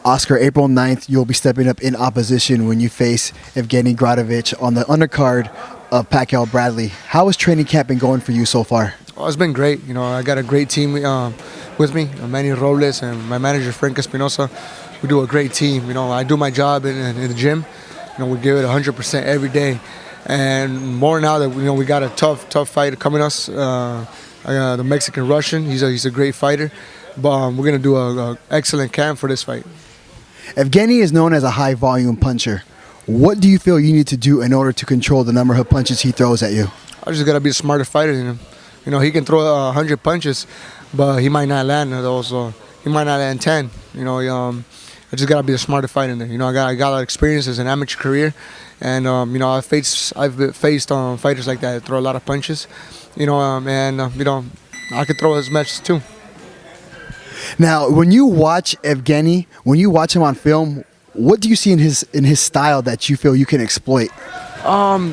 Oscar, April 9th, you'll be stepping up in opposition when you face Evgeny Gradovich on the undercard of Pacquiao Bradley. How has training camp been going for you so far? Well, it's been great. You know, I got a great team with me, Manny Robles and my manager, Frank Espinosa. We do a great team. You know, I do my job in the gym. You know, we give it 100% every day. And more now that we got a tough fight coming us. The Mexican Russian, he's a great fighter. But we're gonna do a excellent camp for this fight. Evgeny is known as a high-volume puncher. What do you feel you need to do in order to control the number of punches he throws at you? I just gotta be a smarter fighter than him. You know, he can throw 100 punches, but he might not land those. He might not land 10. You know, I just gotta be a smarter fighter in there. You know, I got a lot of experience as an amateur career, and you know, I've faced fighters like that that throw a lot of punches. You know, you know, I could throw as much too. Now, when you watch Evgeny, when you watch him on film, what do you see in his style that you feel you can exploit?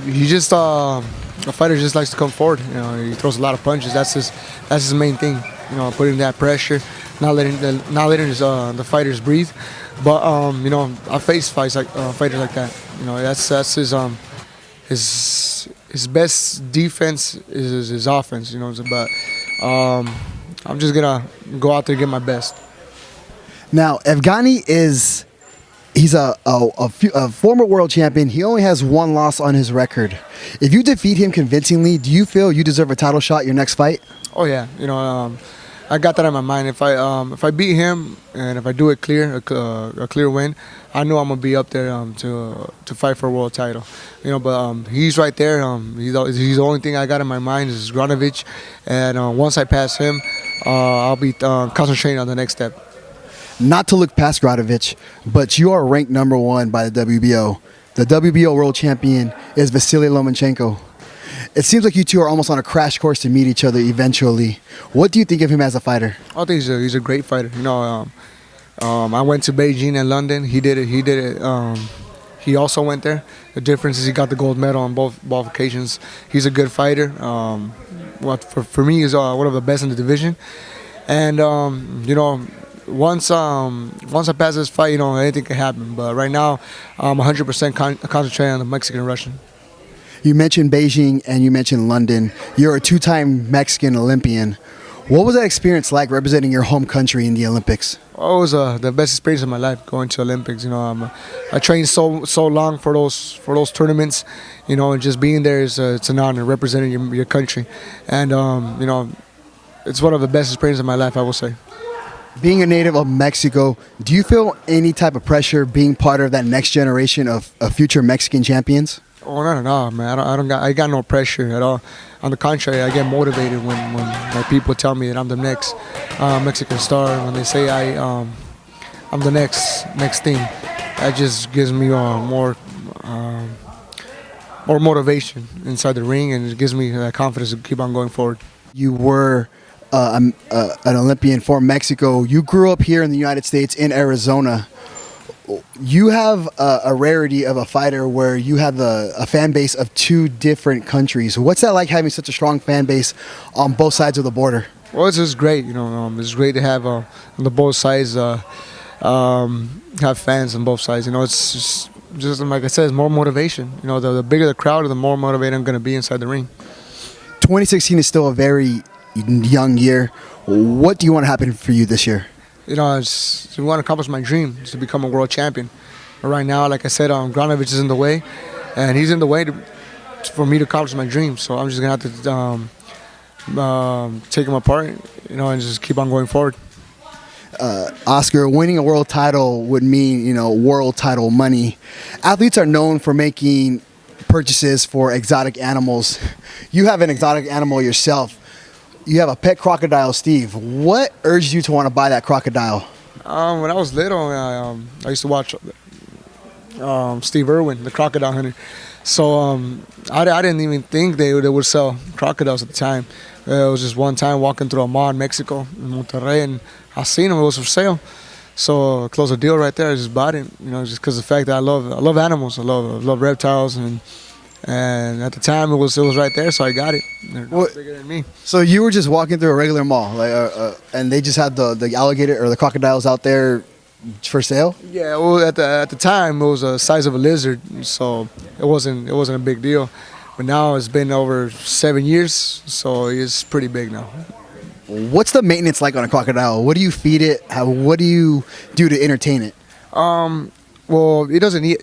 He just a fighter just likes to come forward. You know, he throws a lot of punches. That's his main thing. You know, putting that pressure, not letting the fighters breathe. But you know, I face fighters like that. You know, that's his best defense is his offense. You know, but I'm just gonna go out there and get my best. Now, Evgeny he's a former world champion. He only has one loss on his record. If you defeat him convincingly, do you feel you deserve a title shot your next fight? Oh yeah, you know, I got that in my mind. If I beat him and if I do it clear, a clear win, I know I'm gonna be up there to fight for a world title. You know, but he's right there. He's the only thing I got in my mind is Gradovich, and once I pass him, I'll be concentrating on the next step. Not to look past Gradovich, but you are ranked #1 by the WBO. The WBO world champion is Vasily Lomachenko. It seems like you two are almost on a crash course to meet each other eventually. What do you think of him as a fighter? I think he's a great fighter. You know, I went to Beijing and London. He did it. He also went there. The difference is he got the gold medal on both occasions. He's a good fighter. For me, he's one of the best in the division. And you know, once I pass this fight, you know, anything can happen. But right now, I'm 100% concentrating on the Mexican Russian. You mentioned Beijing and you mentioned London. You're a two-time Mexican Olympian. What was that experience like representing your home country in the Olympics? Oh, it was the best experience of my life going to Olympics. You know, I trained so long for those tournaments. You know, and just being there is it's an honor representing your country, and you know, it's one of the best experiences of my life, I will say. Being a native of Mexico, do you feel any type of pressure being part of that next generation of future Mexican champions? Oh, not at all, man. I got no pressure at all. On the contrary, I get motivated when my people tell me that I'm the next Mexican star. When they say I'm the next thing, that just gives me more motivation inside the ring, and it gives me that confidence to keep on going forward. You were an Olympian for Mexico. You grew up here in the United States in Arizona. You have a rarity of a fighter where you have a fan base of two different countries. What's that like, having such a strong fan base on both sides of the border? Well, it's just great. You know, it's great to have on the both sides have fans on both sides. You know, it's just like I said, it's more motivation. You know, the bigger the crowd, the more motivated I'm going to be inside the ring. 2016 is still a very young year. What do you want to happen for you this year? You know, I want to accomplish my dream, is to become a world champion. But right now, like I said, Gradovich is in the way, and he's in the way for me to accomplish my dream. So I'm just gonna have to take him apart, you know, and just keep on going forward. Oscar, winning a world title would mean, you know, world title money. Athletes are known for making purchases for exotic animals. You have an exotic animal yourself. You have a pet crocodile, Steve. What urged you to want to buy that crocodile? When I was little, I used to watch Steve Irwin, the crocodile hunter. So I didn't even think they would sell crocodiles at the time. It was just one time walking through a mall in Mexico, in Monterrey, and I seen them. It was for sale. So I closed a deal right there. I just bought it, you know, just because of the fact that I love animals. I love reptiles, and at the time it was right there, so I got it. They're bigger than me. So you were just walking through a regular mall, like, and they just had the alligator or the crocodiles out there for sale? Yeah, well, at the time it was the size of a lizard, so it wasn't a big deal. But now it's been over 7 years, so it's pretty big now. What's the maintenance like on a crocodile? What do you feed it? What do you do to entertain it? Well, it doesn't need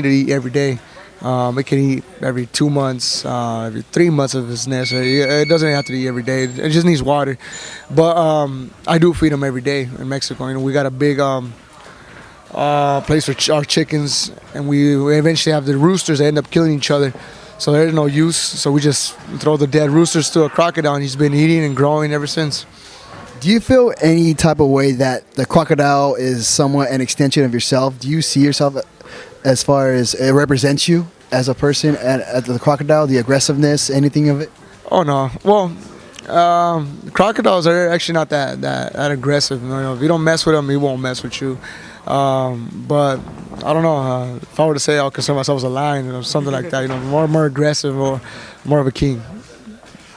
to eat every day. It can eat every 2 months, every 3 months of its nest. It doesn't have to eat every day. It just needs water. But I do feed them every day in Mexico. You know, we got a big place for our chickens, and we eventually have the roosters. They end up killing each other, so there's no use. So we just throw the dead roosters to a crocodile, and he's been eating and growing ever since. Do you feel any type of way that the crocodile is somewhat an extension of yourself? Do you see yourself as far as it represents you as a person at the crocodile, the aggressiveness, anything of it? Oh no, well, crocodiles are actually not that aggressive. You know, if you don't mess with them, he won't mess with you. But I don't know. If I were to say I'll consider myself as a lion or something like that, you know, more aggressive or more of a king.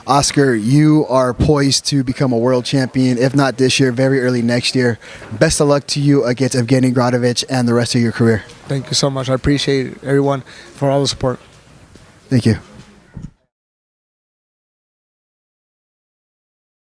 Oscar, you are poised to become a world champion, if not this year, very early next year. Best of luck to you against Evgeny Gradovich and the rest of your career. Thank you so much. I appreciate everyone for all the support. Thank you.